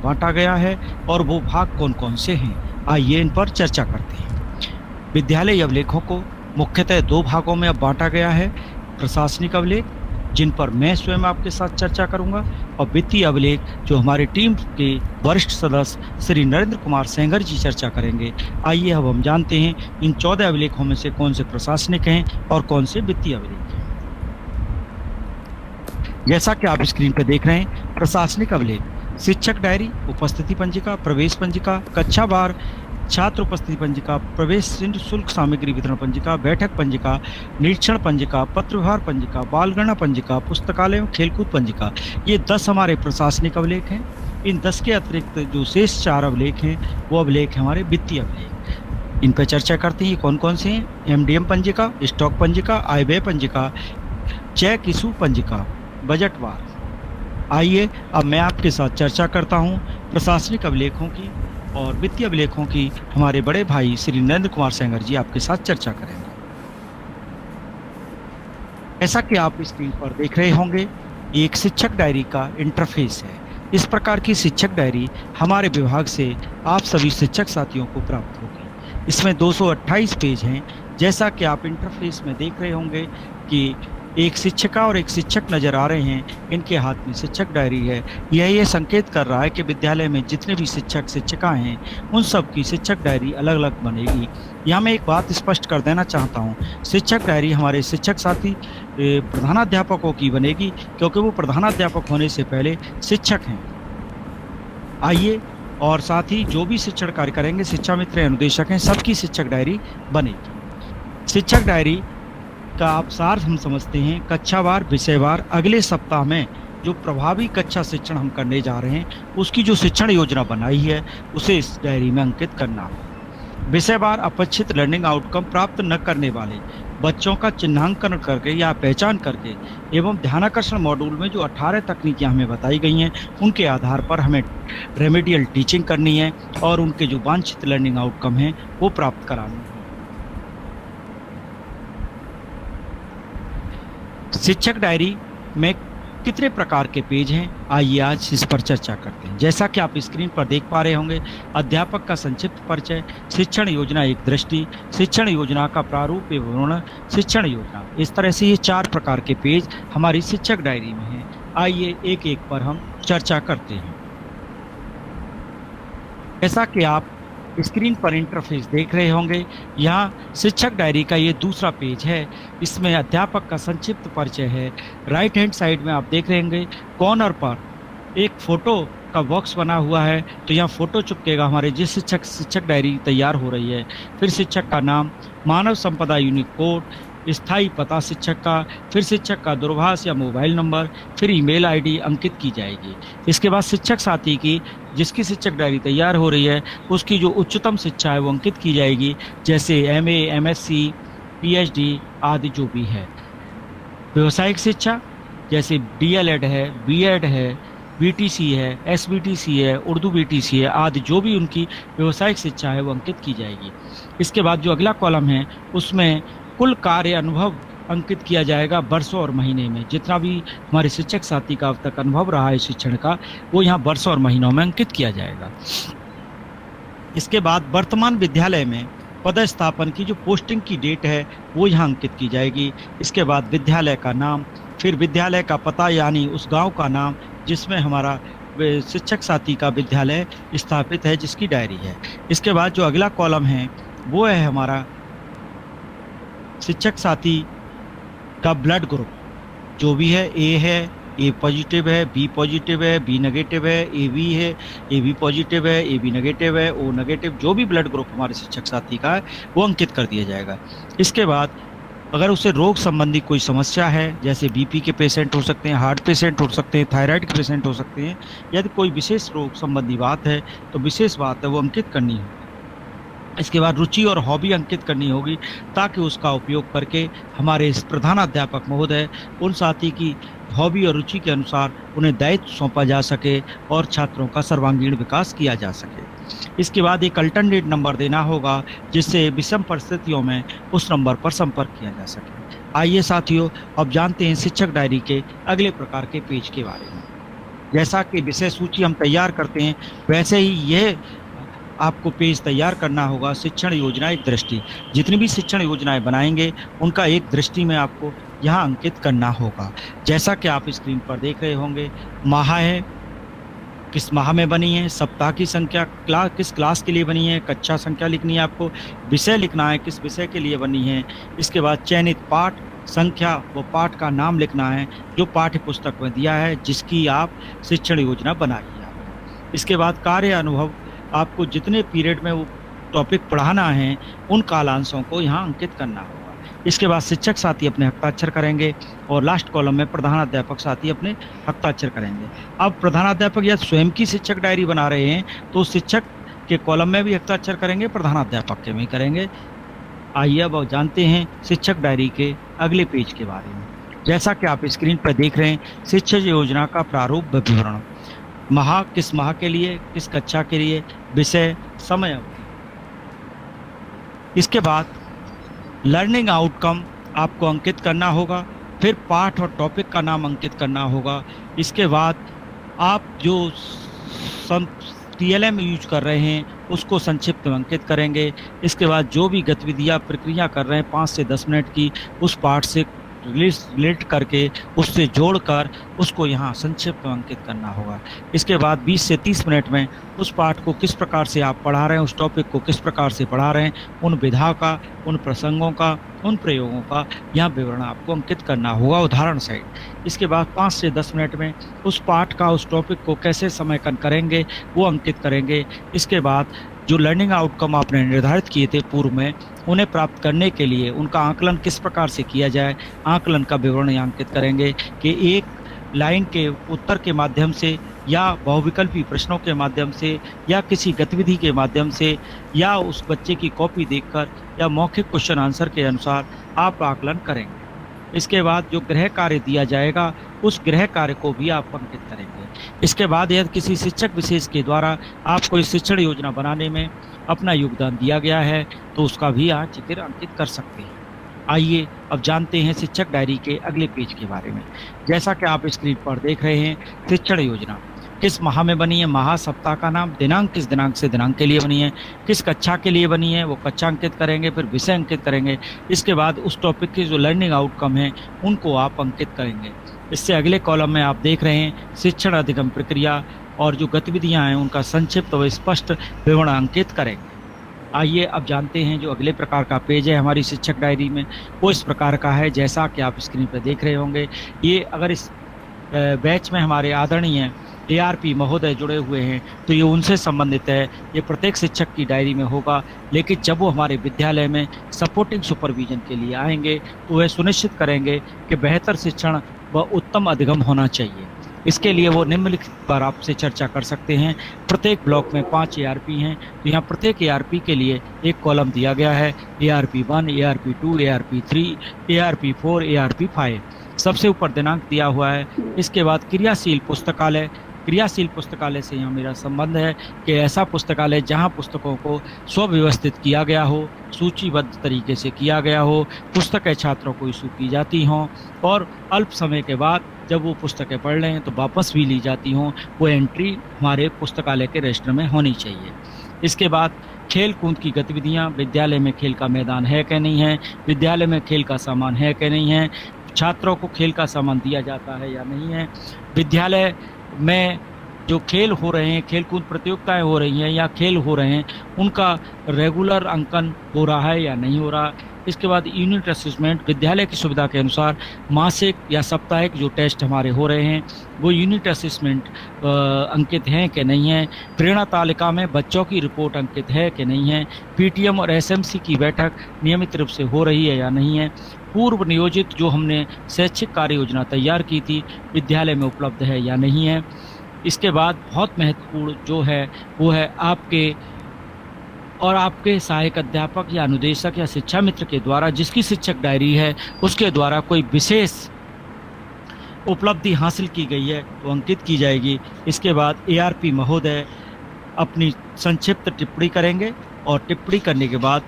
बांटा गया है और वो भाग कौन कौन से हैं, आइए इन पर चर्चा करते हैं। विद्यालय अभिलेखों को मुख्यतः दो भागों में अब बांटा गया है। प्रशासनिक अभिलेख, जिन पर मैं स्वयं आपके साथ चर्चा करूंगा, और वित्तीय अभिलेख, जो हमारे टीम के वरिष्ठ सदस्य श्री नरेंद्र कुमार सेंगर जी चर्चा करेंगे। आइए अब हम जानते हैं इन 14 अभिलेखों में से कौन से प्रशासनिक हैं और कौन से वित्तीय अभिलेख हैं। जैसा कि आप स्क्रीन पर देख रहे हैं, प्रशासनिक अभिलेख: शिक्षक डायरी, उपस्थिति पंजिका, प्रवेश पंजिका, कक्षा वार छात्र उपस्थिति पंजिका, प्रवेश शुल्क सामग्री वितरण पंजिका, बैठक पंजिका, निरीक्षण पंजिका, पत्र व्यवहार पंजिका, बालगणना पंजिका, पुस्तकालय और खेलकूद पंजिका। ये 10 हमारे प्रशासनिक अभिलेख हैं। इन 10 के अतिरिक्त जो शेष 4 अभिलेख हैं, वो अभिलेख हैं हमारे वित्तीय अभिलेख। इन पर चर्चा करते हैं कौन कौन से हैं। एमडीएम पंजिका, स्टॉक पंजिका, आय व्यय पंजिका, चेक इशू पंजिका, बजटवार। आइए अब मैं आपके साथ चर्चा करता हूं प्रशासनिक अभिलेखों की और वित्तीय अभिलेखों की। हमारे बड़े भाई श्री नरेंद्र कुमार सेंगर जी आपके साथ चर्चा करेंगे। ऐसा कि आप स्क्रीन पर देख रहे होंगे, एक शिक्षक डायरी का इंटरफेस है। इस प्रकार की शिक्षक डायरी हमारे विभाग से आप सभी शिक्षक साथियों को प्राप्त होगी। इसमें 228 पेज हैं। जैसा कि आप इंटरफेस में देख रहे होंगे कि एक शिक्षिका और एक शिक्षक नजर आ रहे हैं, इनके हाथ में शिक्षक डायरी है। यह संकेत कर रहा है कि विद्यालय में जितने भी शिक्षक शिक्षिका हैं, उन सब की शिक्षक डायरी अलग अलग बनेगी। यहाँ मैं एक बात स्पष्ट कर देना चाहता हूँ, शिक्षक डायरी हमारे शिक्षक साथी प्रधानाध्यापकों की बनेगी, क्योंकि वो प्रधानाध्यापक होने से पहले शिक्षक हैं। आइए, और साथ ही जो भी शिक्षण कार्य करेंगे, शिक्षा मित्र अनुदेशक हैं, सबकी शिक्षक डायरी बनेगी। शिक्षक डायरी का आप सार हम समझते हैं, कक्षावार, विषयवार। अगले सप्ताह में जो प्रभावी कक्षा शिक्षण हम करने जा रहे हैं, उसकी जो शिक्षण योजना बनाई है, उसे इस डायरी में अंकित करना होगा। विषयवार अपेक्षित लर्निंग आउटकम प्राप्त न करने वाले बच्चों का चिन्हांकन करके या पहचान करके एवं ध्यानाकर्षण मॉड्यूल में जो 18 तकनीकें हमें बताई गई हैं, उनके आधार पर हमें रेमेडियल टीचिंग करनी है और उनके जो वांछित लर्निंग आउटकम हैं, वो प्राप्त कराने हैं। शिक्षक डायरी में कितने प्रकार के पेज हैं, आइए आज इस पर चर्चा करते हैं। जैसा कि आप स्क्रीन पर देख पा रहे होंगे, अध्यापक का संक्षिप्त परिचय, शिक्षण योजना एक दृष्टि, शिक्षण योजना का प्रारूप एवं विवरण, शिक्षण योजना। इस तरह से ये 4 प्रकार के पेज हमारी शिक्षक डायरी में हैं। आइए एक एक पर हम चर्चा करते हैं। जैसा कि आप स्क्रीन पर इंटरफेस देख रहे होंगे, यहाँ शिक्षक डायरी का ये दूसरा पेज है। इसमें अध्यापक का संक्षिप्त परिचय है। राइट हैंड साइड में आप देख रहे होंगे, कॉर्नर पर एक फोटो का बॉक्स बना हुआ है, तो यहाँ फोटो चिपकेगा हमारे जिस शिक्षक डायरी तैयार हो रही है। फिर शिक्षक का नाम, मानव संपदा यूनिक कोड, स्थायी पता शिक्षक का, फिर शिक्षक का दूरभाष या मोबाइल नंबर, फिर ईमेल आईडी अंकित की जाएगी। इसके बाद शिक्षक साथी की, जिसकी शिक्षक डायरी तैयार हो रही है, उसकी जो उच्चतम शिक्षा है वो अंकित की जाएगी, जैसे एमए, एमएससी, पीएचडी आदि जो भी है। व्यवसायिक शिक्षा जैसे डीएलएड है, बीएड है, बीटीसी है, एसबीटीसी है, उर्दू बीटीसी है आदि जो भी उनकी व्यवसायिक शिक्षा है वो अंकित की जाएगी। इसके बाद जो अगला कॉलम है, उसमें कुल कार्य अनुभव अंकित किया जाएगा वर्षों और महीने में। जितना भी हमारे शिक्षक साथी का अब तक अनुभव रहा है शिक्षण का, वो यहाँ वर्षों और महीनों में अंकित किया जाएगा। इसके बाद वर्तमान विद्यालय में पदस्थापन की जो पोस्टिंग की डेट है, वो यहाँ अंकित की जाएगी। इसके बाद विद्यालय का नाम, फिर विद्यालय का पता यानी उस गांव का नाम जिसमें हमारा शिक्षक साथी का विद्यालय स्थापित है, जिसकी डायरी है। इसके बाद जो अगला कॉलम है, वो है हमारा शिक्षक साथी का ब्लड ग्रुप जो भी है। ए पॉजिटिव है, बी पॉजिटिव है, बी नेगेटिव है, ए बी है, ए बी पॉजिटिव है, ए बी नेगेटिव है, ओ नेगेटिव, जो भी ब्लड ग्रुप हमारे शिक्षक साथी का है वो अंकित कर दिया जाएगा। इसके बाद अगर उसे रोग संबंधी कोई समस्या है, जैसे बीपी के पेशेंट हो सकते हैं, हार्ट पेशेंट हो सकते हैं, थायराइड के पेशेंट हो सकते हैं, यदि कोई विशेष रोग संबंधी बात है तो विशेष बात है वो अंकित करनी है। इसके बाद रुचि और हॉबी अंकित करनी होगी, ताकि उसका उपयोग करके हमारे प्रधानाध्यापक महोदय उन साथी की हॉबी और रुचि के अनुसार उन्हें दायित्व सौंपा जा सके और छात्रों का सर्वांगीण विकास किया जा सके। इसके बाद एक अल्टरनेट नंबर देना होगा, जिससे विषम परिस्थितियों में उस नंबर पर संपर्क किया जा सके। आइए साथियों, अब जानते हैं शिक्षक डायरी के अगले प्रकार के पेज के बारे में। जैसा कि विषय सूची हम तैयार करते हैं, वैसे ही ये आपको पेज तैयार करना होगा। शिक्षण योजना एक दृष्टि, जितनी भी शिक्षण योजनाएं बनाएंगे उनका एक दृष्टि में आपको यहाँ अंकित करना होगा। जैसा कि आप स्क्रीन पर देख रहे होंगे, माह है, किस माह में बनी है, सप्ताह की संख्या, किस क्लास के लिए बनी है, कक्षा संख्या लिखनी है आपको, विषय लिखना है किस विषय के लिए बनी है। इसके बाद चयनित पाठ संख्या, वो पाठ का नाम लिखना है जो पाठ्य पुस्तक में दिया है जिसकी आप शिक्षण योजना बनाई है आपने। इसके बाद कार्य अनुभव, आपको जितने पीरियड में वो टॉपिक पढ़ाना है उन कालांशों को यहाँ अंकित करना होगा। इसके बाद शिक्षक साथी अपने हस्ताक्षर करेंगे और लास्ट कॉलम में प्रधानाध्यापक साथी अपने हस्ताक्षर करेंगे। अब प्रधानाध्यापक या स्वयं की शिक्षक डायरी बना रहे हैं तो शिक्षक के कॉलम में भी हस्ताक्षर करेंगे, प्रधानाध्यापक के भी करेंगे। आइए अब जानते हैं शिक्षक डायरी के अगले पेज के बारे में। जैसा कि आप स्क्रीन पर देख रहे हैं, शिक्षक योजना का प्रारूप विवरण, माह, किस माह के लिए, किस कक्षा के लिए, विषय, समय अवधि। इसके बाद लर्निंग आउटकम आपको अंकित करना होगा, फिर पाठ और टॉपिक का नाम अंकित करना होगा। इसके बाद आप जो टीएलएम यूज कर रहे हैं उसको संक्षिप्त में अंकित करेंगे। इसके बाद जो भी गतिविधियाँ प्रक्रिया कर रहे हैं 5 से 10 मिनट की, उस पाठ से रिलेट करके उससे जोड़कर उसको यहाँ संक्षिप्त में अंकित करना होगा। इसके बाद 20 से 30 मिनट में उस पाठ को किस प्रकार से आप पढ़ा रहे हैं, उस टॉपिक को किस प्रकार से पढ़ा रहे हैं, उन विधा का, उन प्रसंगों का, उन प्रयोगों का यहाँ विवरण आपको अंकित करना होगा उदाहरण सहित। इसके बाद 5 से 10 मिनट में उस पाठ का, उस टॉपिक को कैसे समयकन करेंगे वो अंकित करेंगे। इसके बाद जो लर्निंग आउटकम आपने निर्धारित किए थे पूर्व में, उन्हें प्राप्त करने के लिए उनका आकलन किस प्रकार से किया जाए, आकलन का विवरण यहाँ अंकित करेंगे कि एक लाइन के उत्तर के माध्यम से या बहुविकल्पी प्रश्नों के माध्यम से या किसी गतिविधि के माध्यम से या उस बच्चे की कॉपी देखकर या मौखिक क्वेश्चन आंसर के अनुसार आप आकलन करेंगे। इसके बाद जो गृह कार्य दिया जाएगा उस गृह कार्य को भी आप अंकित करेंगे। इसके बाद यदि किसी शिक्षक विशेष के द्वारा आपको इस शिक्षण योजना बनाने में अपना योगदान दिया गया है तो उसका भी आप जिक्र अंकित कर सकते हैं। आइए अब जानते हैं शिक्षक डायरी के अगले पेज के बारे में। जैसा कि आप स्क्रीन पर देख रहे हैं, शिक्षण योजना किस माह में बनी है, माह, सप्ताह का नाम, दिनांक किस दिनांक से दिनांक के लिए बनी है, किस कक्षा के लिए बनी है वो कक्षा अंकित करेंगे, फिर विषय अंकित करेंगे। इसके बाद उस टॉपिक के जो लर्निंग आउटकम है उनको आप अंकित करेंगे। इससे अगले कॉलम में आप देख रहे हैं शिक्षण अधिगम प्रक्रिया और जो गतिविधियां हैं उनका संक्षिप्त व स्पष्ट विवरण अंकित करेंगे। आइए अब जानते हैं जो अगले प्रकार का पेज है हमारी शिक्षक डायरी में, वो इस प्रकार का है जैसा कि आप स्क्रीन पर देख रहे होंगे। ये अगर इस बैच में हमारे आदरणीय एआरपी महोदय जुड़े हुए हैं तो ये उनसे संबंधित है, ये प्रत्येक शिक्षक की डायरी में होगा। लेकिन जब वो हमारे विद्यालय में सपोर्टिंग सुपरविजन के लिए आएंगे तो वह सुनिश्चित करेंगे कि बेहतर शिक्षण व उत्तम अधिगम होना चाहिए। इसके लिए वो निम्नलिखित पर आपसे चर्चा कर सकते हैं। प्रत्येक ब्लॉक में 5 एआरपी हैं, तो यहाँ प्रत्येक एआरपी के लिए एक कॉलम दिया गया है, ARP 1, ARP 2, ARP 3, ARP 4, ARP 5। सबसे ऊपर दिनांक दिया हुआ है। इसके बाद क्रियाशील पुस्तकालय, क्रियाशील पुस्तकालय से यहाँ मेरा संबंध है कि ऐसा पुस्तकालय जहाँ पुस्तकों को स्वव्यवस्थित किया गया हो, सूचीबद्ध तरीके से किया गया हो, पुस्तकें छात्रों को इशू की जाती हों और अल्प समय के बाद जब वो पुस्तकें पढ़ लें तो वापस भी ली जाती हों, वो एंट्री हमारे पुस्तकालय के रजिस्टर में होनी चाहिए। इसके बाद खेल कूद की गतिविधियाँ, विद्यालय में खेल का मैदान है कि नहीं है, विद्यालय में खेल का सामान है कि नहीं है, छात्रों को खेल का सामान दिया जाता है या नहीं है, विद्यालय में जो खेल हो रहे हैं, खेल कूद प्रतियोगिताएं हो रही हैं या खेल हो रहे हैं, उनका रेगुलर अंकन हो रहा है या नहीं हो रहा। इसके बाद यूनिट असेसमेंट, विद्यालय की सुविधा के अनुसार मासिक या साप्ताहिक जो टेस्ट हमारे हो रहे हैं वो यूनिट असेसमेंट अंकित हैं कि नहीं है। प्रेरणा तालिका में बच्चों की रिपोर्ट अंकित है कि नहीं है। पीटीएम और एसएमसी की बैठक नियमित रूप से हो रही है या नहीं है। पूर्व नियोजित जो हमने शैक्षिक कार्य योजना तैयार की थी विद्यालय में उपलब्ध है या नहीं है। इसके बाद बहुत महत्वपूर्ण जो है वो है आपके सहायक अध्यापक या अनुदेशक या शिक्षा मित्र के द्वारा जिसकी शिक्षक डायरी है उसके द्वारा कोई विशेष उपलब्धि हासिल की गई है तो अंकित की जाएगी। इसके बाद एआरपी महोदय अपनी संक्षिप्त टिप्पणी करेंगे और टिप्पणी करने के बाद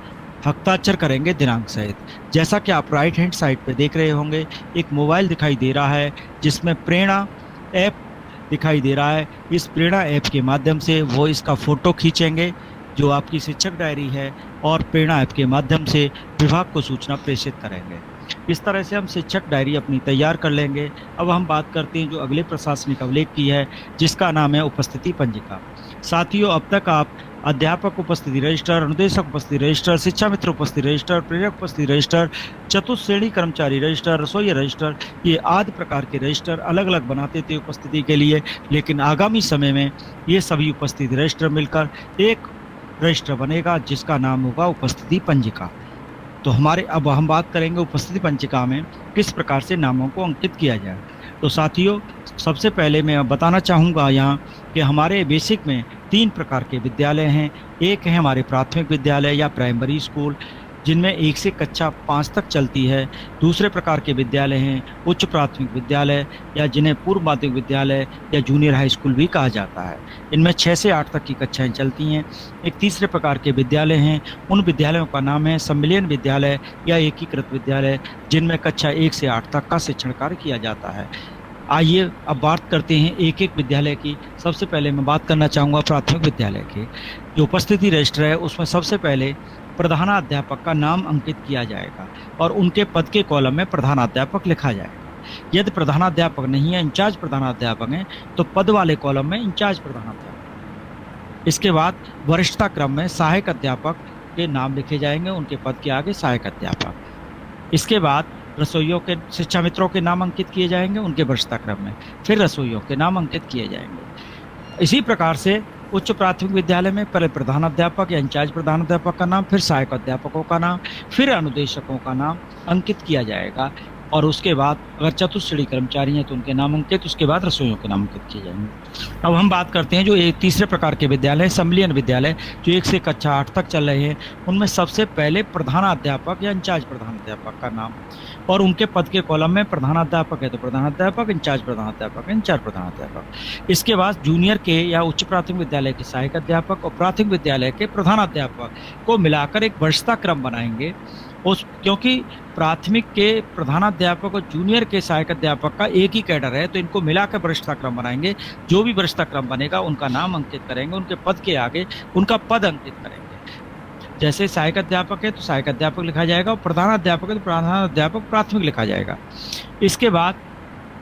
हस्ताक्षर करेंगे दिनांक सहित। जैसा कि आप राइट हैंड साइड पे देख रहे होंगे एक मोबाइल दिखाई दे रहा है जिसमें प्रेरणा ऐप दिखाई दे रहा है, इस प्रेरणा ऐप के माध्यम से वो इसका फोटो खींचेंगे जो आपकी शिक्षक डायरी है, और प्रेरणा ऐप के माध्यम से विभाग को सूचना प्रेषित करेंगे। इस तरह से हम शिक्षक डायरी अपनी तैयार कर लेंगे। अब हम बात करते हैं जो अगले प्रशासनिक अभिलेख की है, जिसका नाम है उपस्थिति पंजिका। साथियों, अब तक आप अध्यापक उपस्थिति रजिस्टर, अनुदेशक उपस्थिति रजिस्टर, शिक्षा मित्र उपस्थिति रजिस्टर, प्रेरक उपस्थिति रजिस्टर, चतुश्रेणी कर्मचारी रजिस्टर, रसोई रजिस्टर, ये आदि प्रकार के रजिस्टर अलग अलग बनाते थे उपस्थिति के लिए, लेकिन आगामी समय में ये सभी उपस्थिति रजिस्टर मिलकर एक रजिस्टर बनेगा जिसका नाम होगा उपस्थिति पंजिका। तो अब हम बात करेंगे उपस्थिति पंजिका में किस प्रकार से नामों को अंकित किया जाए। तो साथियों, सबसे पहले मैं बताना चाहूँगा यहाँ कि हमारे बेसिक में 3 प्रकार के विद्यालय हैं। एक है हमारे प्राथमिक विद्यालय या प्राइमरी स्कूल, जिनमें 1 से कक्षा 5 तक चलती है। दूसरे प्रकार के विद्यालय हैं उच्च प्राथमिक विद्यालय, या जिन्हें पूर्व माध्यमिक विद्यालय या जूनियर हाई स्कूल भी कहा जाता है। इनमें 6 से 8 तक की कक्षाएं चलती हैं। एक तीसरे प्रकार के विद्यालय हैं, उन विद्यालयों का नाम है सम्मिलन विद्यालय या एकीकृत विद्यालय, जिनमें कक्षा 1 से 8 तक का शिक्षण कार्य किया जाता है। आइए अब बात करते हैं एक एक विद्यालय की। सबसे पहले मैं बात करना चाहूँगा प्राथमिक विद्यालय के। जो उपस्थिति रजिस्टर है उसमें सबसे पहले प्रधानाध्यापक का नाम अंकित किया जाएगा और उनके पद के कॉलम में प्रधानाध्यापक लिखा जाएगा। यदि प्रधानाध्यापक नहीं है, इंचार्ज प्रधानाध्यापक हैं, तो पद वाले कॉलम में इंचार्ज प्रधानाध्यापक। इसके बाद वरिष्ठता क्रम में सहायक अध्यापक के नाम लिखे जाएंगे, उनके पद के आगे सहायक अध्यापक। इसके बाद रसोइयों के, शिक्षा मित्रों के नाम अंकित किए जाएंगे उनके वरिष्ठता क्रम में, फिर रसोइयों के नाम अंकित किए जाएंगे। इसी प्रकार से उच्च प्राथमिक विद्यालय में पहले प्रधानाध्यापक या इंचार्ज प्रधानाध्यापक का नाम, फिर सहायक अध्यापकों का नाम, फिर अनुदेशकों का नाम अंकित किया जाएगा, और उसके बाद अगर चतुश्रेणी कर्मचारी हैं तो उनके नाम अंकित, उसके बाद रसोइयों के नाम अंकित किए जाएंगे। अब हम बात करते हैं जो एक तीसरे प्रकार के विद्यालय, सम्मिलन विद्यालय, जो 1 से कक्षा 8 तक चल रहे हैं। उनमें सबसे पहले प्रधानाध्यापक या इंचार्ज प्रधानाध्यापक का नाम, और उनके पद के कॉलम में प्रधानाध्यापक है तो प्रधानाध्यापक, इंचार्ज प्रधानाध्यापक, इंचार्ज प्रधानाध्यापक। इसके बाद जूनियर के या उच्च प्राथमिक विद्यालय के सहायक अध्यापक और प्राथमिक विद्यालय के प्रधानाध्यापक को मिलाकर एक वरिष्ठता क्रम बनाएंगे। क्योंकि प्राथमिक के प्रधानाध्यापक और जूनियर के सहायक अध्यापक का एक ही कैडर है, तो इनको मिलाकर वरिष्ठता क्रम बनाएंगे। जो भी वरिष्ठता क्रम बनेगा उनका नाम अंकित करेंगे, उनके पद के आगे उनका पद अंकित करेंगे। जैसे सहायक अध्यापक है तो सहायक अध्यापक लिखा जाएगा, और प्रधानाध्यापक है तो प्रधानाध्यापक प्राथमिक लिखा जाएगा। इसके बाद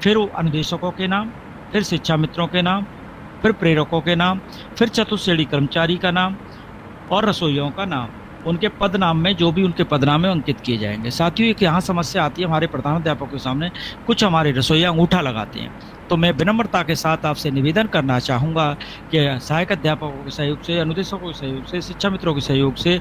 फिर अनुदेशकों के नाम, फिर शिक्षा मित्रों के नाम, फिर प्रेरकों के नाम, फिर चतुश्रेणी कर्मचारी का नाम और रसोइयों का नाम, उनके पद नाम में जो भी उनके पद नाम में अंकित किए जाएंगे। साथियों, एक यहाँ समस्या आती है हमारे प्रधानाध्यापकों के सामने, कुछ हमारे रसोइया अंगूठा लगाते हैं। तो मैं विनम्रता के साथ आपसे निवेदन करना चाहूँगा कि सहायक अध्यापकों के सहयोग से, अनुदेशकों के सहयोग से, शिक्षा मित्रों के सहयोग से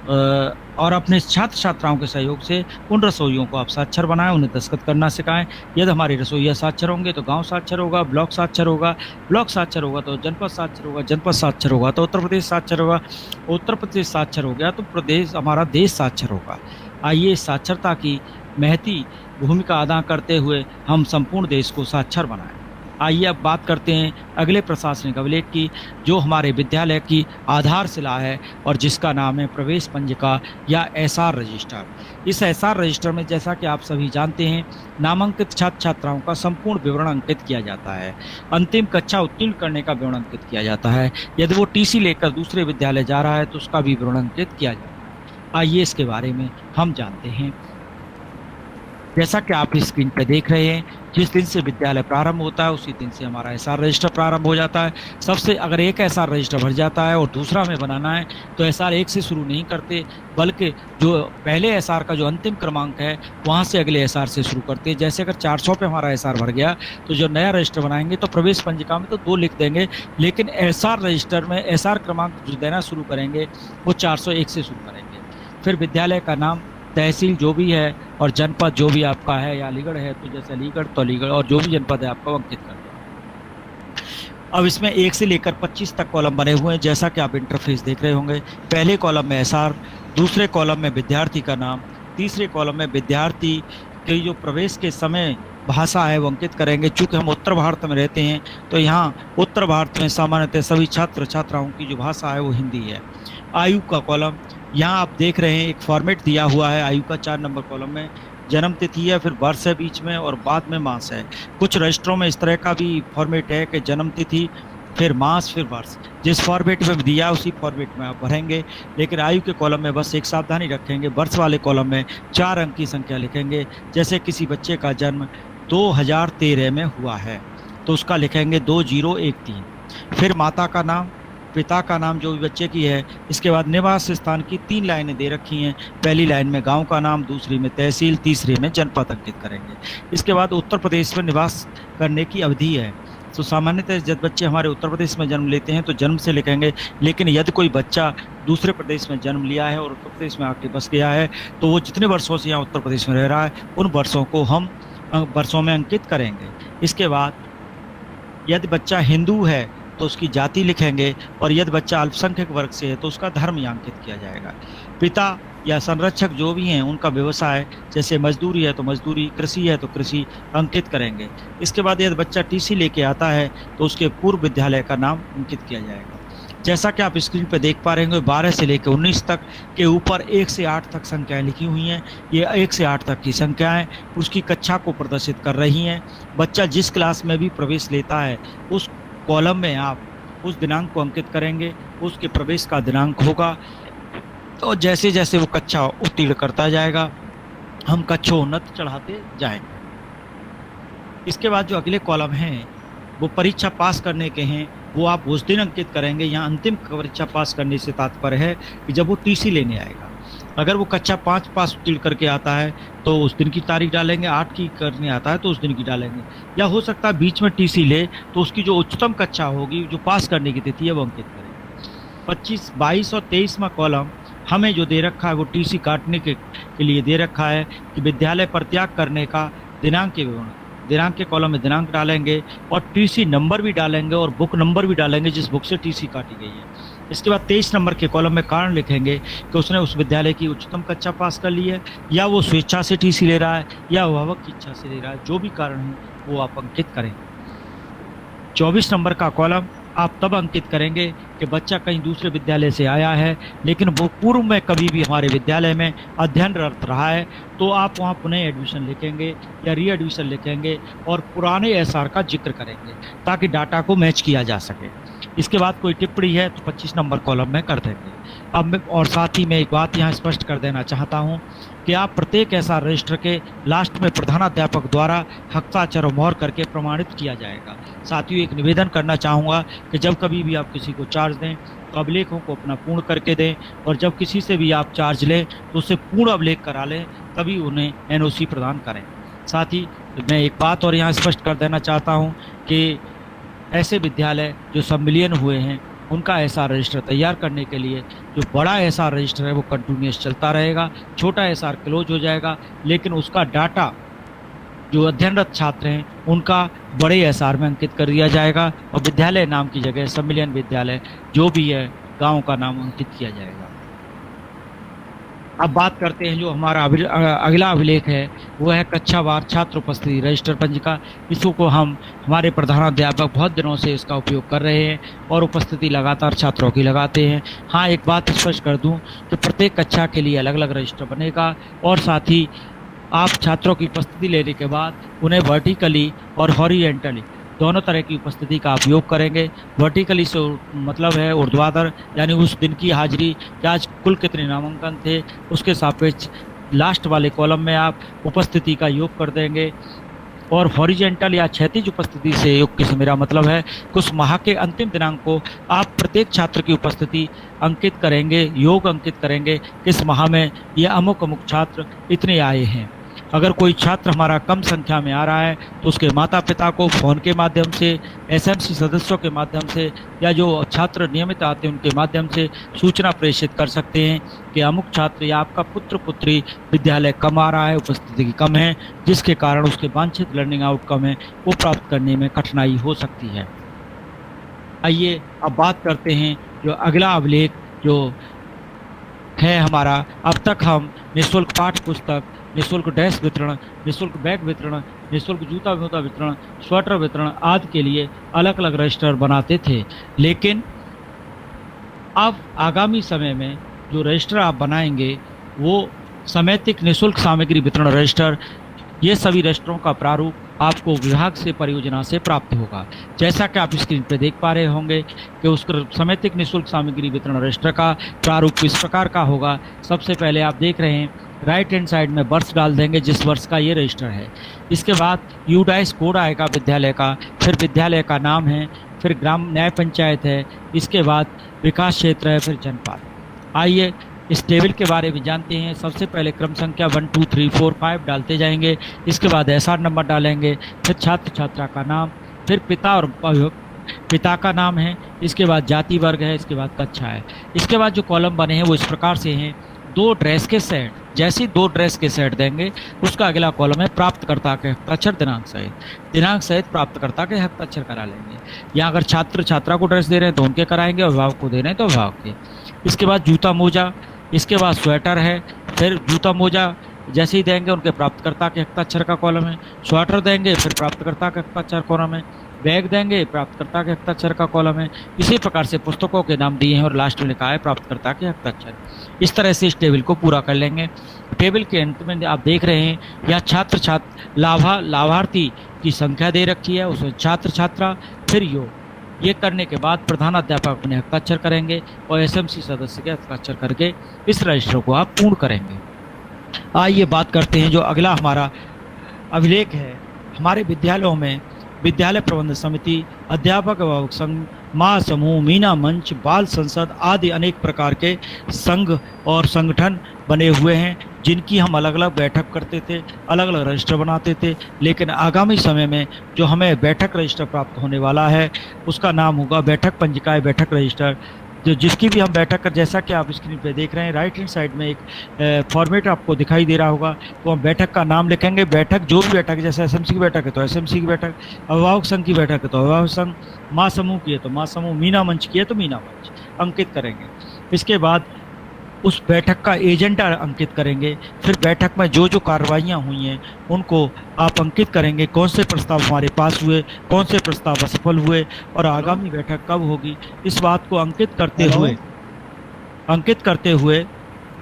और अपने छात्र छात्राओं के सहयोग से उन रसोइयों को आप साक्षर बनाएं, उन्हें दस्तखत करना सिखाएं। यदि हमारे रसोइया साक्षर होंगे तो गांव साक्षर होगा, ब्लॉक साक्षर होगा, ब्लॉक साक्षर होगा तो जनपद साक्षर होगा, जनपद साक्षर होगा तो उत्तर प्रदेश साक्षर होगा, उत्तर प्रदेश साक्षर हो गया तो प्रदेश, हमारा देश साक्षर होगा। आइए साक्षरता की महती भूमिका अदा करते हुए हम संपूर्ण देश को साक्षर बनाएं। आइए अब बात करते हैं अगले प्रशासनिक अभिलेख की, जो हमारे विद्यालय की आधारशिला है और जिसका नाम है प्रवेश पंजिका या एसआर रजिस्टर। इस एसआर रजिस्टर में, जैसा कि आप सभी जानते हैं, नामांकित छात्र छात्राओं का संपूर्ण विवरण अंकित किया जाता है। अंतिम कक्षा उत्तीर्ण करने का विवरण अंकित किया जाता है। यदि वो टीसी लेकर दूसरे विद्यालय जा रहा है तो उसका भी विवरण अंकित किया जाता है। आइए इसके बारे में हम जानते हैं। जैसा कि आप इस स्क्रीन पर देख रहे हैं, जिस दिन से विद्यालय प्रारंभ होता है उसी दिन से हमारा एसआर रजिस्टर प्रारंभ हो जाता है। सबसे अगर एक एसआर रजिस्टर भर जाता है और दूसरा में बनाना है तो एसआर 1 से शुरू नहीं करते, बल्कि जो पहले एसआर का जो अंतिम क्रमांक है वहाँ से अगले एसआर से शुरू करते हैं। जैसे अगर 400 पे हमारा एसआर भर गया तो जो नया रजिस्टर बनाएंगे तो प्रवेश पंजिका में तो 2 लिख देंगे, लेकिन एसआर रजिस्टर में एसआर क्रमांक जो देना शुरू करेंगे वो 401 से शुरू करेंगे। फिर विद्यालय का नाम, तहसील जो भी है और जनपद जो भी आपका है, या अलीगढ़ है तो जैसे अलीगढ़ तो अलीगढ़, और जो भी जनपद है आपका अंकित कर दें। अब इसमें 1 से लेकर 25 तक कॉलम बने हुए हैं, जैसा कि आप इंटरफेस देख रहे होंगे। पहले कॉलम में एसआर, दूसरे कॉलम में विद्यार्थी का नाम, तीसरे कॉलम में विद्यार्थी के जो प्रवेश के समय भाषा है वो अंकित करेंगे। चूँकि हम उत्तर भारत में रहते हैं तो यहाँ उत्तर भारत में सामान्यतः सभी छात्र छात्राओं की जो भाषा है वो हिंदी है। आयु का कॉलम, यहाँ आप देख रहे हैं एक फॉर्मेट दिया हुआ है आयु का 4 नंबर कॉलम में, जन्म तिथि है, फिर वर्ष है बीच में और बाद में मास है। कुछ रजिस्टरों में इस तरह का भी फॉर्मेट है कि जन्म तिथि, फिर मास, फिर वर्ष। जिस फॉर्मेट में दिया है उसी फॉर्मेट में आप भरेंगे। लेकिन आयु के कॉलम में बस एक सावधानी रखेंगे, वर्ष वाले कॉलम में 4 अंक की संख्या लिखेंगे। जैसे किसी बच्चे का जन्म 2013 में हुआ है तो उसका लिखेंगे 2013। फिर माता का नाम, पिता का नाम जो भी बच्चे की है, इसके बाद निवास स्थान की 3 लाइनें दे रखी हैं। पहली लाइन में गांव का नाम, दूसरी में तहसील, तीसरी में जनपद अंकित करेंगे। इसके बाद उत्तर प्रदेश में निवास करने की अवधि है। तो सामान्यतः जब बच्चे हमारे उत्तर प्रदेश में जन्म लेते हैं तो जन्म से लिखेंगे, लेकिन यदि कोई बच्चा दूसरे प्रदेश में जन्म लिया है और उत्तर प्रदेश में आके बस गया है तो वो जितने वर्षों से यहाँ उत्तर प्रदेश में रह रहा है उन वर्षों को हम वर्षों में अंकित करेंगे। इसके बाद यदि बच्चा हिंदू है तो उसकी जाति लिखेंगे, और यदि बच्चा अल्पसंख्यक वर्ग से है तो उसका धर्म यहाँ अंकित किया जाएगा। पिता या संरक्षक जो भी हैं उनका व्यवसाय, जैसे मजदूरी है तो मजदूरी, कृषि है तो कृषि अंकित करेंगे। इसके बाद यदि बच्चा टीसी लेके आता है तो उसके पूर्व विद्यालय का नाम अंकित किया जाएगा। जैसा कि आप स्क्रीन पर देख पा रहे होंगे, 12 से लेकर 19 तक के ऊपर 1 से 8 तक संख्याएं लिखी हुई हैं। ये 1 से 8 तक की संख्याएं उसकी कक्षा को प्रदर्शित कर रही हैं। बच्चा जिस क्लास में भी प्रवेश लेता है उस कॉलम में आप उस दिनांक को अंकित करेंगे, उसके प्रवेश का दिनांक होगा। तो जैसे जैसे वो कक्षा उत्तीर्ण करता जाएगा हम कक्षोन्नत चढ़ाते जाएंगे। इसके बाद जो अगले कॉलम हैं वो परीक्षा पास करने के हैं, वो आप उस दिन अंकित करेंगे। यहाँ अंतिम परीक्षा पास करने से तात्पर्य है कि जब वो टीसी लेने आएगा। अगर वो कक्षा 5 पास उत्तीर्ण करके आता है तो उस दिन की तारीख डालेंगे, 8 की करने आता है तो उस दिन की डालेंगे, या हो सकता है बीच में टीसी ले तो उसकी जो उच्चतम कक्षा होगी, जो पास करने की तिथि है, वो अंकित करेंगे। 25, 22 और 23वां कॉलम हमें जो दे रखा है वो टीसी काटने के लिए दे रखा है कि विद्यालय परित्याग करने का दिनांक के विवरण। दिनांक के कॉलम में दिनांक डालेंगे और टीसी नंबर भी डालेंगे और बुक नंबर भी डालेंगे जिस बुक से टीसी काटी गई है। इसके बाद 23 नंबर के कॉलम में कारण लिखेंगे कि उसने उस विद्यालय की उच्चतम कक्षा पास कर ली है, या वो स्वेच्छा से टीसी ले रहा है, या अभिभावक की इच्छा से ले रहा है। जो भी कारण है वो आप अंकित करें। 24 नंबर का कॉलम आप तब अंकित करेंगे कि बच्चा कहीं दूसरे विद्यालय से आया है लेकिन वो पूर्व में कभी भी हमारे विद्यालय में अध्ययनरत रहा है, तो आप वहाँ पुनः एडमिशन लिखेंगे या री एडमिशन लिखेंगे और पुराने एसआर का जिक्र करेंगे ताकि डाटा को मैच किया जा सके। इसके बाद कोई टिप्पणी है तो 25 नंबर कॉलम में कर देंगे। अब मैं और साथ ही मैं एक बात यहाँ स्पष्ट कर देना चाहता हूँ कि आप प्रत्येक एसआर रजिस्टर के लास्ट में प्रधानाध्यापक द्वारा हस्ताक्षर और मोहर करके प्रमाणित किया जाएगा। साथियों, एक निवेदन करना चाहूँगा कि जब कभी भी आप किसी को चार्ज दें तो अभिलेखों को अपना पूर्ण करके दें, और जब किसी से भी आप चार्ज लें तो उससे पूर्ण अभिलेख करा लें, तभी उन्हें एनओसी प्रदान करें। साथ ही मैं एक बात और यहाँ स्पष्ट कर देना चाहता हूँ कि ऐसे विद्यालय जो सम्मिलियन हुए हैं उनका एसआर रजिस्टर तैयार करने के लिए जो बड़ा एसआर रजिस्टर है वो कंटिन्यूस चलता रहेगा। छोटा एसआर क्लोज हो जाएगा, लेकिन उसका डाटा जो अध्ययनरत छात्र हैं उनका बड़े एसआर में अंकित कर दिया जाएगा, और विद्यालय नाम की जगह सम्मिलियन विद्यालय जो भी है गांव का नाम अंकित किया जाएगा। अब बात करते हैं जो हमारा अगला अभिलेख है वो है कक्षावार छात्र उपस्थिति रजिस्टर पंजिका। इसको हम हमारे प्रधानाध्यापक बहुत दिनों से इसका उपयोग कर रहे हैं और उपस्थिति लगातार छात्रों की लगाते हैं। हाँ, एक बात स्पष्ट कर दूं कि प्रत्येक कक्षा के लिए अलग अलग रजिस्टर बनेगा, और साथ ही आप छात्रों की उपस्थिति लेने के बाद उन्हें वर्टिकली और हॉरिजेंटली दोनों तरह की उपस्थिति का उपयोग करेंगे। वर्टिकली से मतलब है ऊर्ध्वाधर, यानी उस दिन की हाजिरी कि आज कुल कितने नामांकन थे उसके सापेक्ष लास्ट वाले कॉलम में आप उपस्थिति का योग कर देंगे। और हॉरिजेंटल या क्षैतिज उपस्थिति से योग से मेरा मतलब है कुछ माह के अंतिम दिनांक को आप प्रत्येक छात्र की उपस्थिति अंकित करेंगे, योग अंकित करेंगे किस माह में ये अमुक अमुक छात्र इतने आए हैं। अगर कोई छात्र हमारा कम संख्या में आ रहा है तो उसके माता पिता को फ़ोन के माध्यम से, एसएमसी सदस्यों के माध्यम से, या जो छात्र नियमित आते हैं उनके माध्यम से सूचना प्रेषित कर सकते हैं कि अमुक छात्र या आपका पुत्र पुत्री विद्यालय कम आ रहा है, उपस्थिति की कम है, जिसके कारण उसके वांछित लर्निंग आउटकम है वो प्राप्त करने में कठिनाई हो सकती है। आइए अब बात करते हैं जो अगला अभिलेख जो है हमारा। अब तक हम निःशुल्क पाठ्य पुस्तक, निःशुल्क डेस्क वितरण, निःशुल्क बैग वितरण, निःशुल्क जूता वूता वितरण, स्वेटर वितरण आदि के लिए अलग अलग रजिस्टर बनाते थे, लेकिन अब आगामी समय में जो रजिस्टर आप बनाएंगे वो समेतिक निःशुल्क सामग्री वितरण रजिस्टर, ये सभी रजिस्टरों का प्रारूप आपको विभाग से परियोजना से प्राप्त होगा। जैसा कि आप स्क्रीन पर देख पा रहे होंगे कि उस समेतिक निःशुल्क सामग्री वितरण रजिस्टर का प्रारूप इस प्रकार का होगा। सबसे पहले आप देख रहे हैं राइट हैंड साइड में वर्ष डाल देंगे जिस वर्ष का ये रजिस्टर है। इसके बाद यूडाइस कोड आएगा विद्यालय का, फिर विद्यालय का नाम है, फिर ग्राम न्याय पंचायत है, इसके बाद विकास क्षेत्र है, फिर जनपद। आइए इस टेबल के बारे में जानते हैं। सबसे पहले क्रम संख्या 1 2 3 4 5 डालते जाएंगे। इसके बाद एसआर नंबर डालेंगे, फिर छात्र छात्रा का नाम, फिर पिता और पिता का नाम है, इसके बाद जाति वर्ग है, इसके बाद कक्षा है। इसके बाद जो कॉलम बने हैं वो इस प्रकार से हैं। दो ड्रेस के सेट, जैसे दो ड्रेस के सेट देंगे उसका अगला कॉलम है प्राप्तकर्ता के हस्ताक्षर दिनांक सहित प्राप्तकर्ता के हस्ताक्षर करा लेंगे। यहाँ अगर छात्र छात्रा को ड्रेस दे रहे हैं तो उनके कराएंगे, अभिभावक को दे रहे हैं तो अभिभावक के। इसके बाद जूता मोजा, इसके बाद स्वेटर है, फिर जूता मोजा जैसे ही देंगे उनके प्राप्तकर्ता के हस्ताक्षर का कॉलम है। स्वेटर देंगे फिर प्राप्तकर्ता का हस्ताक्षर कॉलम है। बैग देंगे प्राप्तकर्ता के हस्ताक्षर का कॉलम है। इसी प्रकार से पुस्तकों के नाम दिए हैं और लास्ट में लिखा है प्राप्तकर्ता के हस्ताक्षर। इस तरह से इस टेबल को पूरा कर लेंगे। टेबल के अंत में आप देख रहे हैं यहाँ छात्र लाभार्थी की संख्या दे रखी है, उसमें छात्र छात्रा फिर योग। ये करने के बाद प्रधानाध्यापक अपने हस्ताक्षर करेंगे और एसएमसी सदस्य के हस्ताक्षर करके इस रजिस्टर को आप पूर्ण करेंगे। आइए बात करते हैं जो अगला हमारा अभिलेख है। हमारे विद्यालयों में विद्यालय प्रबंधन समिति, अध्यापक अभिभावक संघ, महासमूह, मीना मंच, बाल संसद आदि अनेक प्रकार के संघ और संगठन बने हुए हैं जिनकी हम अलग अलग बैठक करते थे, अलग अलग रजिस्टर बनाते थे। लेकिन आगामी समय में जो हमें बैठक रजिस्टर प्राप्त होने वाला है उसका नाम होगा बैठक पंजिकाएं बैठक रजिस्टर। जो जिसकी भी हम बैठक कर, जैसा कि आप स्क्रीन पे देख रहे हैं राइट हैंड साइड में एक फॉर्मेट आपको दिखाई दे रहा होगा, तो हम बैठक का नाम लिखेंगे। बैठक जो भी बैठक है, जैसे एसएमसी की बैठक है तो एसएमसी की बैठक, अभिभावक संघ की बैठक है तो अभिभावक संघ, महासमूह की है तो महासमूह, मीना मंच की है तो मीना मंच अंकित करेंगे। इसके बाद उस बैठक का एजेंडा अंकित करेंगे। फिर बैठक में जो जो कार्रवाइयाँ हुई हैं उनको आप अंकित करेंगे, कौन से प्रस्ताव हमारे पास हुए, कौन से प्रस्ताव असफल हुए और आगामी बैठक कब होगी, इस बात को अंकित करते हुए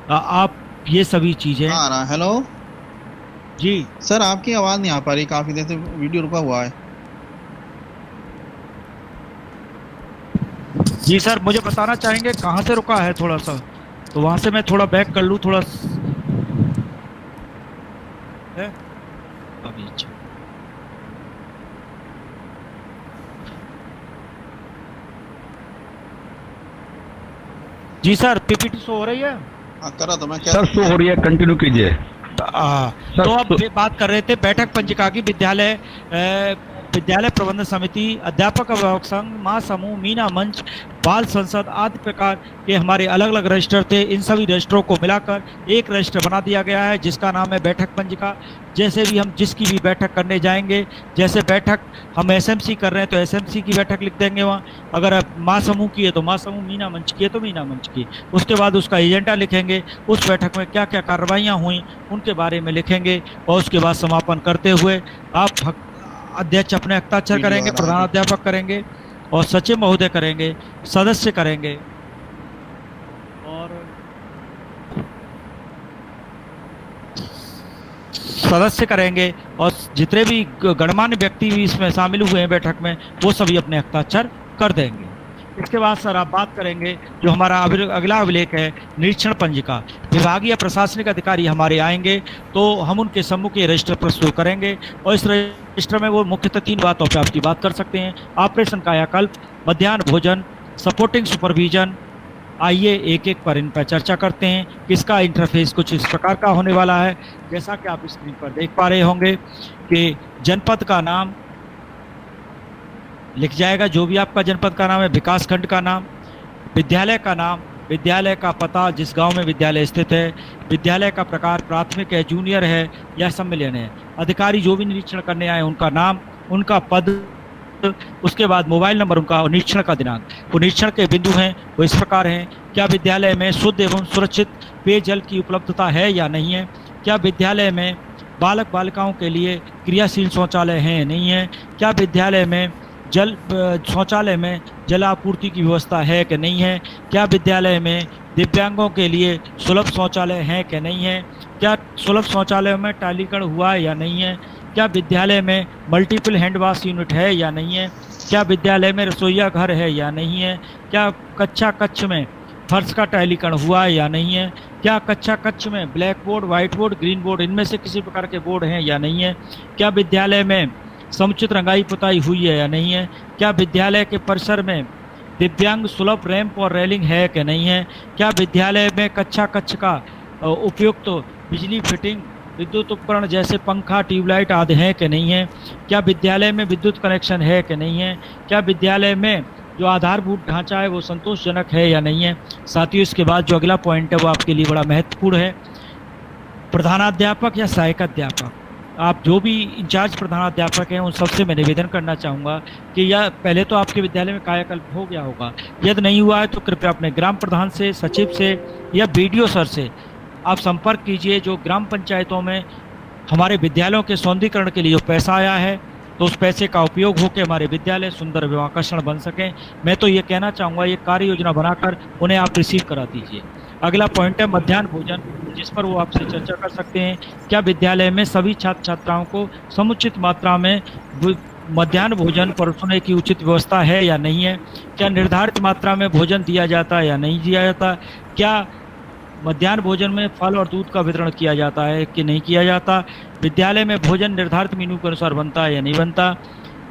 आप ये सभी चीज़ें। हेलो जी सर, आपकी आवाज़ नहीं आ पा रही, काफ़ी देर से वीडियो रुका हुआ है। जी सर, मुझे बताना चाहेंगे कहाँ से रुका है थोड़ा सा, तो वहां से मैं थोड़ा बैक कर लूँ थोड़ा है अभी। अच्छा जी सर, पीपीटी शो हो रही है? हाँ करा तो मैं क्या सर शो हो रही है, कंटिन्यू कीजिए। तो अब बात कर रहे थे बैठक पंजिका की। विद्यालय प्रबंधन समिति, अध्यापक अभिभावक संघ, महासमूह, मीना मंच, बाल संसद आदि प्रकार के हमारे अलग अलग रजिस्टर थे। इन सभी रजिस्टरों को मिलाकर एक रजिस्टर बना दिया गया है जिसका नाम है बैठक पंजिका। जैसे भी हम जिसकी भी बैठक करने जाएंगे, जैसे बैठक हम एसएमसी कर रहे हैं तो एसएमसी की बैठक लिख देंगे वहाँ, अगर महासमूह की है तो महासमूह, मीना मंच की है तो मीना मंच की। उसके बाद उसका एजेंडा लिखेंगे, उस बैठक में क्या क्या कार्रवाइयाँ हुई उनके बारे में लिखेंगे और उसके बाद समापन करते हुए आप अध्यक्ष अपने हस्ताक्षर करेंगे, प्रधानाध्यापक करेंगे और सचिव महोदय करेंगे, सदस्य करेंगे और जितने भी गणमान्य व्यक्ति भी इसमें शामिल हुए हैं बैठक में वो सभी अपने हस्ताक्षर कर देंगे। इसके बाद सर आप बात करेंगे जो हमारा अगला अभिलेख है निरीक्षण पंजिका। विभागीय प्रशासनिक अधिकारी हमारे आएंगे तो हम उनके सम्मुख ये रजिस्टर प्रस्तुत करेंगे और इस रजिस्टर में वो मुख्यतः 3 बातों पर आपकी बात कर सकते हैं: ऑपरेशन कायाकल्प, मध्याह्न भोजन, सपोर्टिंग सुपरविजन। आइए एक एक पर इन पर चर्चा करते हैं। इसका इंटरफेस कुछ इस प्रकार का होने वाला है, जैसा कि आप स्क्रीन पर देख पा रहे होंगे कि जनपद का नाम लिख जाएगा, जो भी आपका जनपद का नाम है, विकास खंड का नाम, विद्यालय का नाम, विद्यालय का पता जिस गांव में विद्यालय स्थित है, विद्यालय का प्रकार प्राथमिक है, जूनियर है या सम्मिलन है, अधिकारी जो भी निरीक्षण करने आए उनका नाम, उनका पद, उसके बाद मोबाइल नंबर उनका और निरीक्षण का दिनांक। वो निरीक्षण के बिंदु हैं वो इस प्रकार हैं: क्या विद्यालय में शुद्ध एवं सुरक्षित पेयजल की उपलब्धता है या नहीं है, क्या विद्यालय में बालक बालिकाओं के लिए क्रियाशील शौचालय हैं नहीं है, क्या विद्यालय में शौचालय में जल आपूर्ति की व्यवस्था है कि नहीं है, क्या विद्यालय में दिव्यांगों के लिए सुलभ शौचालय हैं कि नहीं है, क्या सुलभ शौचालयों में टाइलीकरण हुआ है या नहीं है? क्या विद्यालय में मल्टीपल हैंड वॉश यूनिट है या नहीं है? क्या विद्यालय में रसोईया घर है या नहीं है? क्या कक्षा कक्ष में फर्श का टाइलीकरण हुआ है या नहीं है? क्या कक्षा कक्ष में black board, white board, green board इनमें से किसी प्रकार के बोर्ड हैं या नहीं है? क्या विद्यालय में समुचित रंगाई पुताई हुई है या नहीं है? क्या विद्यालय के परिसर में दिव्यांग सुलभ रैंप और रेलिंग है कि नहीं है? क्या विद्यालय में कक्षा कक्ष का उपयुक्त बिजली फिटिंग, विद्युत उपकरण जैसे पंखा, ट्यूबलाइट आदि हैं कि नहीं है? क्या विद्यालय में विद्युत कनेक्शन है कि नहीं है? क्या विद्यालय में जो आधारभूत ढांचा है वो संतोषजनक है या नहीं है? साथियों, इसके बाद जो अगला पॉइंट है वो आपके लिए बड़ा महत्वपूर्ण है। प्रधानाध्यापक या सहायक अध्यापक, आप जो भी इंचार्ज प्रधानाध्यापक हैं उन सबसे मैं निवेदन करना चाहूँगा कि यह पहले तो आपके विद्यालय में कायाकल्प हो गया होगा। यदि नहीं हुआ है तो कृपया अपने ग्राम प्रधान से, सचिव से या बीडीओ सर से आप संपर्क कीजिए। जो ग्राम पंचायतों में हमारे विद्यालयों के सौंदर्यीकरण के लिए जो पैसा आया है तो उस पैसे का उपयोग होकर हमारे विद्यालय सुंदर एवं आकर्षण बन सकें। मैं तो ये कहना चाहूँगा, ये कार्य योजना बनाकर उन्हें आप रिसीव करा दीजिए। अगला पॉइंट है मध्याह्न भोजन, जिस पर वो आपसे चर्चा कर सकते हैं। क्या विद्यालय में सभी छात्र छात्राओं को समुचित मात्रा में मध्याह्न भोजन परोसने की उचित व्यवस्था है या नहीं है? क्या निर्धारित मात्रा में भोजन दिया जाता है या नहीं दिया जाता? क्या मध्याह्न भोजन में फल और दूध का वितरण किया जाता है कि नहीं किया जाता? विद्यालय में भोजन निर्धारित मेनू के अनुसार बनता है या नहीं बनता?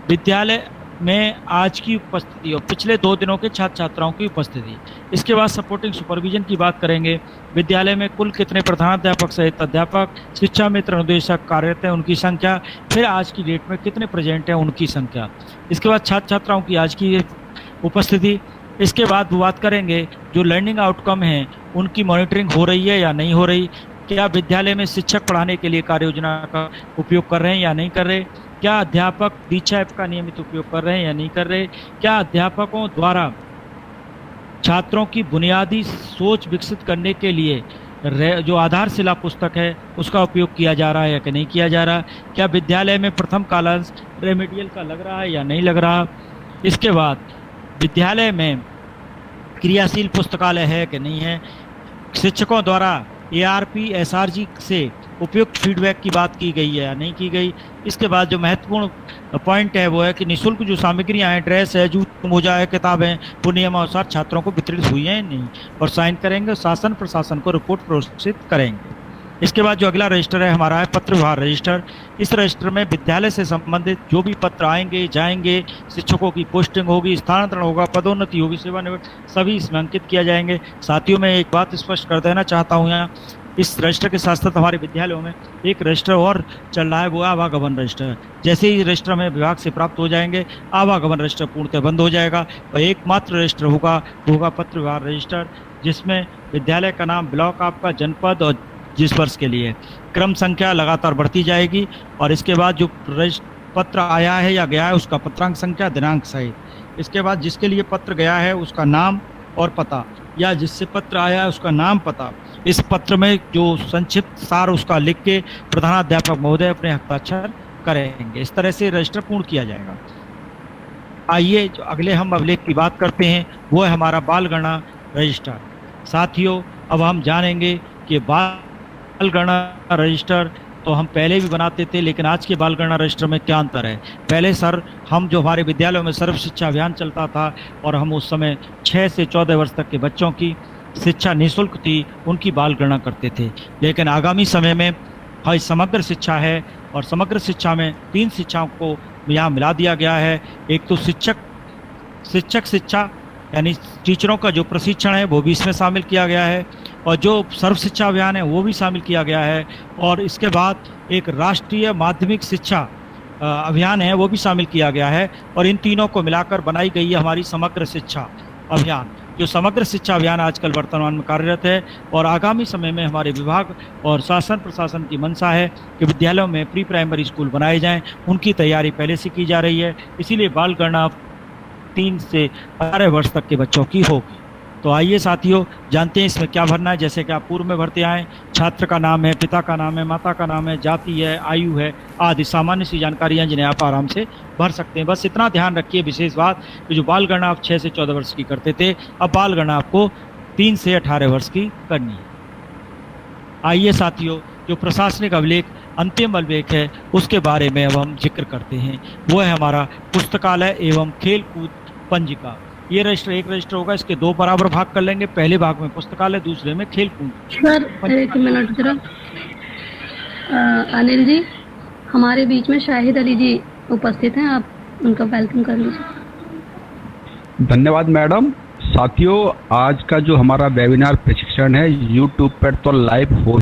विद्यालय में आज की उपस्थिति और पिछले 2 दिनों के छात्र छात्राओं की उपस्थिति। इसके बाद सपोर्टिंग सुपरविजन की बात करेंगे। विद्यालय में कुल कितने प्रधानाध्यापक सहित अध्यापक, शिक्षा मित्र अनुदेशक कार्यरत हैं, उनकी संख्या, फिर आज की डेट में कितने प्रेजेंट हैं उनकी संख्या। इसके बाद छात्र छात्राओं की आज की उपस्थिति। इसके बाद बात करेंगे जो लर्निंग आउटकम हैं उनकी मॉनिटरिंग हो रही है या नहीं हो रही? क्या विद्यालय में शिक्षक पढ़ाने के लिए कार्य योजना का उपयोग कर रहे हैं या नहीं कर रहे? क्या अध्यापक दीक्षा ऐप का नियमित उपयोग कर रहे हैं या नहीं कर रहे? क्या अध्यापकों द्वारा छात्रों की बुनियादी सोच विकसित करने के लिए जो आधारशिला पुस्तक है उसका उपयोग किया जा रहा है या कि नहीं किया जा रहा? क्या विद्यालय में प्रथम कालांश रेमेडियल का लग रहा है या नहीं लग रहा? इसके बाद विद्यालय में क्रियाशील पुस्तकालय है कि नहीं है? शिक्षकों द्वारा एआरपी एसआरजी से उपयुक्त फीडबैक की बात की गई है या नहीं की गई? इसके बाद जो महत्वपूर्ण पॉइंट है वो है कि निःशुल्क जो सामग्रियां हैं, ड्रेस है, जूते, मोजा है, किताबें, वो नियमानुसार छात्रों को वितरित हुई हैं नहीं? और साइन करेंगे, शासन प्रशासन को रिपोर्ट प्रोत्साहित करेंगे। इसके बाद जो अगला रजिस्टर है हमारा है पत्र व्यवहार रजिस्टर। इस रजिस्टर में विद्यालय से संबंधित जो भी पत्र आएंगे जाएंगे, शिक्षकों की पोस्टिंग होगी, स्थानांतरण होगा, पदोन्नति होगी, सेवानिवृत्ति, सभी इसमें अंकित किया जाएंगे। साथियों, मैं एक बात स्पष्ट कर देना चाहता हूँ, यहाँ इस रजिस्टर के साथ साथ हमारे विद्यालयों में एक रजिस्टर और चल रहा है, वो आवागमन रजिस्टर। जैसे ही रजिस्टर में विभाग से प्राप्त हो जाएंगे, आवागमन रजिस्टर पूर्णतः बंद हो जाएगा और एकमात्र रजिस्टर होगा वो होगा पत्र व्यवहार रजिस्टर, जिसमें विद्यालय का नाम, ब्लॉक आपका, जनपद और जिस वर्ष के लिए क्रम संख्या लगातार बढ़ती जाएगी। और इसके बाद जो पत्र आया है या गया है उसका पत्रांक संख्या, दिनांक सहित। इसके बाद जिसके लिए पत्र गया है उसका नाम और पता, या जिससे पत्र आया है उसका नाम, पता, इस पत्र में जो संक्षिप्त सार उसका लिख के प्रधानाध्यापक महोदय अपने हस्ताक्षर करेंगे। इस तरह से रजिस्टर पूर्ण किया जाएगा। आइए जो अगले हम अभिलेख की बात करते हैं वो है हमारा बाल गणना रजिस्टर। साथियों, अब हम जानेंगे कि बाल गणना रजिस्टर तो हम पहले भी बनाते थे, लेकिन आज के बाल गणना रजिस्टर में क्या अंतर है। पहले सर हम जो हमारे विद्यालयों में सर्व शिक्षा अभियान चलता था और हम उस समय 6 से 14 वर्ष तक के बच्चों की शिक्षा निःशुल्क थी, उनकी बाल गणना करते थे। लेकिन आगामी समय में भाई समग्र शिक्षा है और समग्र शिक्षा में 3 शिक्षाओं को यहाँ मिला दिया गया है। एक तो शिक्षक शिक्षा यानी टीचरों का जो प्रशिक्षण है वो भी इसमें शामिल किया गया है, और जो सर्व शिक्षा अभियान है वो भी शामिल किया गया है, और इसके बाद एक राष्ट्रीय माध्यमिक शिक्षा अभियान है वो भी शामिल किया गया है। और इन तीनों को मिलाकर बनाई गई है हमारी समग्र शिक्षा अभियान। जो समग्र शिक्षा अभियान आजकल वर्तमान में कार्यरत है, और आगामी समय में हमारे विभाग और शासन प्रशासन की मंशा है कि विद्यालयों में प्री प्राइमरी स्कूल बनाए जाएं। उनकी तैयारी पहले से की जा रही है, इसीलिए बाल गणना 3 से 18 वर्ष तक के बच्चों की होगी। तो आइए साथियों, जानते हैं इसमें क्या भरना है। जैसे कि आप पूर्व में भरते आए, छात्र का नाम है, पिता का नाम है, माता का नाम है, जाति है, आयु है आदि सामान्य सी जानकारियाँ जिन्हें आप आराम से भर सकते हैं। बस इतना ध्यान रखिए विशेष बात कि जो बाल गणना आप 6 से 14 वर्ष की करते थे, अब बाल गणना आपको 3 से 18 वर्ष की करनी है। आइए साथियों, जो प्रशासनिक अभिलेख अंतिम अभिलेख है उसके बारे में अब हम जिक्र करते हैं। वो है हमारा पुस्तकालय एवं खेल कूद पंजिका। ये रजिस्टर एक रजिस्टर होगा, इसके दो बराबर भाग कर लेंगे, पहले भाग में पुस्तकालय, दूसरे में खेल कूद। सर एक मिनट जरा। अनिल जी, हमारे बीच में शाहिद अली जी उपस्थित हैं, आप उनका वेलकम कर लीजिए। धन्यवाद मैडम। साथियों, आज का जो हमारा वेबिनार प्रशिक्षण है यूट्यूब पर तो लाइव हो